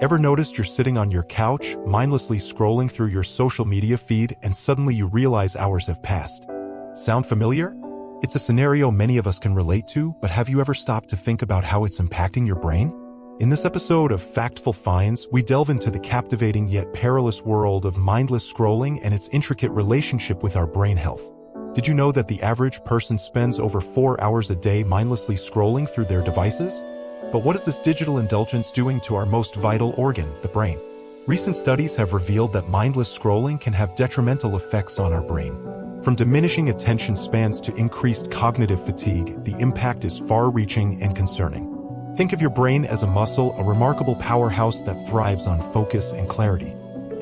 Ever noticed you're sitting on your couch, mindlessly scrolling through your social media feed, and suddenly you realize hours have passed? Sound familiar? It's a scenario many of us can relate to, but have you ever stopped to think about how it's impacting your brain? In this episode of Factful Finds, we delve into the captivating yet perilous world of mindless scrolling and its intricate relationship with our brain health. Did you know that the average person spends over 4 hours a day mindlessly scrolling through their devices? But what is this digital indulgence doing to our most vital organ, the brain? Recent studies have revealed that mindless scrolling can have detrimental effects on our brain. From diminishing attention spans to increased cognitive fatigue, the impact is far-reaching and concerning. Think of your brain as a muscle, a remarkable powerhouse that thrives on focus and clarity.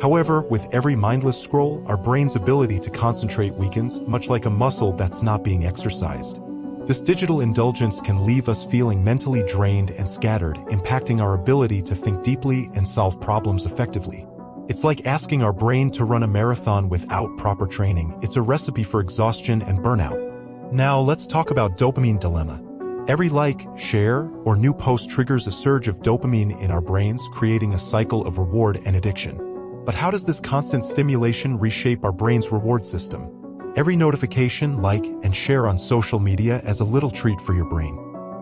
However, with every mindless scroll, our brain's ability to concentrate weakens, much like a muscle that's not being exercised. This digital indulgence can leave us feeling mentally drained and scattered, impacting our ability to think deeply and solve problems effectively. It's like asking our brain to run a marathon without proper training. It's a recipe for exhaustion and burnout. Now, let's talk about dopamine dilemma. Every like, share, or new post triggers a surge of dopamine in our brains, creating a cycle of reward and addiction. But how does this constant stimulation reshape our brain's reward system? Every notification, like, and share on social media as a little treat for your brain.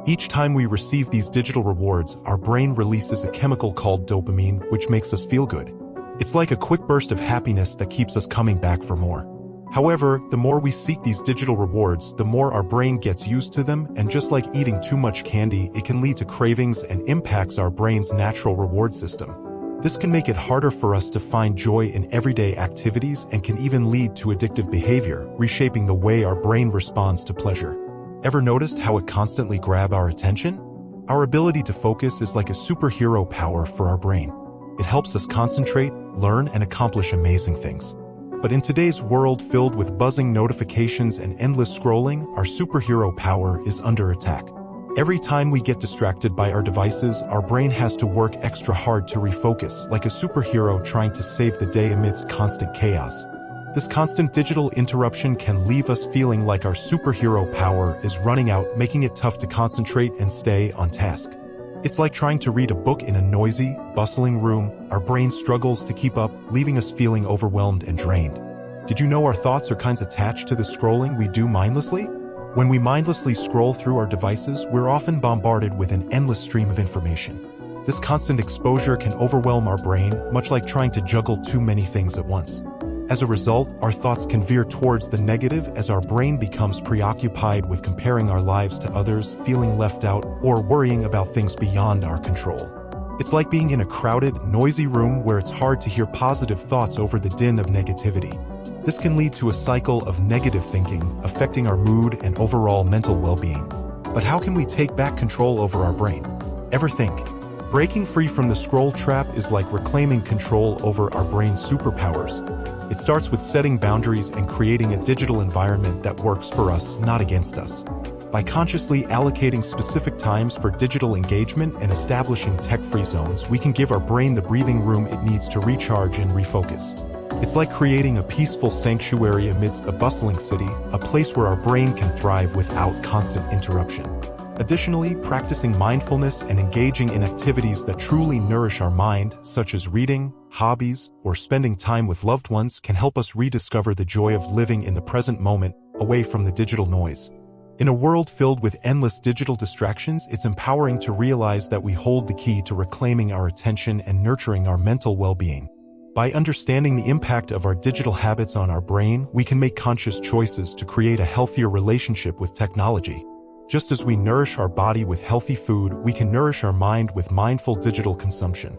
Each time we receive these digital rewards, our brain releases a chemical called dopamine, which makes us feel good. It's like a quick burst of happiness that keeps us coming back for more. However, the more we seek these digital rewards, the more our brain gets used to them, and just like eating too much candy, it can lead to cravings and impacts our brain's natural reward system. This can make it harder for us to find joy in everyday activities and can even lead to addictive behavior, reshaping the way our brain responds to pleasure. Ever noticed how it constantly grabs our attention? Our ability to focus is like a superhero power for our brain. It helps us concentrate, learn, and accomplish amazing things. But in today's world filled with buzzing notifications and endless scrolling, our superhero power is under attack. Every time we get distracted by our devices, our brain has to work extra hard to refocus, like a superhero trying to save the day amidst constant chaos. This constant digital interruption can leave us feeling like our superhero power is running out, making it tough to concentrate and stay on task. It's like trying to read a book in a noisy, bustling room. Our brain struggles to keep up, leaving us feeling overwhelmed and drained. Did you know our thoughts are kinds attached to the scrolling we do mindlessly? When we mindlessly scroll through our devices, we're often bombarded with an endless stream of information. This constant exposure can overwhelm our brain, much like trying to juggle too many things at once. As a result, our thoughts can veer towards the negative as our brain becomes preoccupied with comparing our lives to others, feeling left out, or worrying about things beyond our control. It's like being in a crowded, noisy room where it's hard to hear positive thoughts over the din of negativity. This can lead to a cycle of negative thinking, affecting our mood and overall mental well-being. But how can we take back control over our brain? Ever think? Breaking free from the scroll trap is like reclaiming control over our brain's superpowers. It starts with setting boundaries and creating a digital environment that works for us, not against us. By consciously allocating specific times for digital engagement and establishing tech-free zones, we can give our brain the breathing room it needs to recharge and refocus. It's like creating a peaceful sanctuary amidst a bustling city, a place where our brain can thrive without constant interruption. Additionally, practicing mindfulness and engaging in activities that truly nourish our mind, such as reading, hobbies, or spending time with loved ones, can help us rediscover the joy of living in the present moment, away from the digital noise. In a world filled with endless digital distractions, it's empowering to realize that we hold the key to reclaiming our attention and nurturing our mental well-being. By understanding the impact of our digital habits on our brain, we can make conscious choices to create a healthier relationship with technology. Just as we nourish our body with healthy food, we can nourish our mind with mindful digital consumption.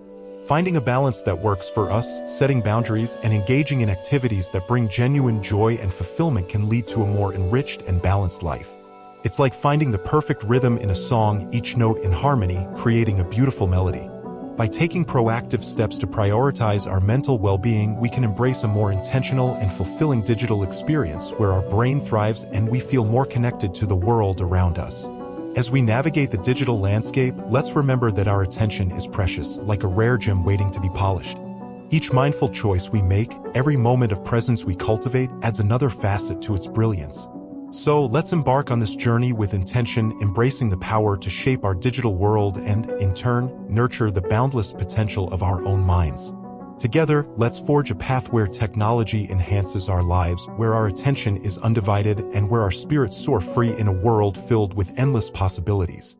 Finding a balance that works for us, setting boundaries, and engaging in activities that bring genuine joy and fulfillment can lead to a more enriched and balanced life. It's like finding the perfect rhythm in a song, each note in harmony, creating a beautiful melody. By taking proactive steps to prioritize our mental well-being, we can embrace a more intentional and fulfilling digital experience where our brain thrives and we feel more connected to the world around us. As we navigate the digital landscape, let's remember that our attention is precious, like a rare gem waiting to be polished. Each mindful choice we make, every moment of presence we cultivate, adds another facet to its brilliance. So let's embark on this journey with intention, embracing the power to shape our digital world and, in turn, nurture the boundless potential of our own minds. Together, let's forge a path where technology enhances our lives, where our attention is undivided, and where our spirits soar free in a world filled with endless possibilities.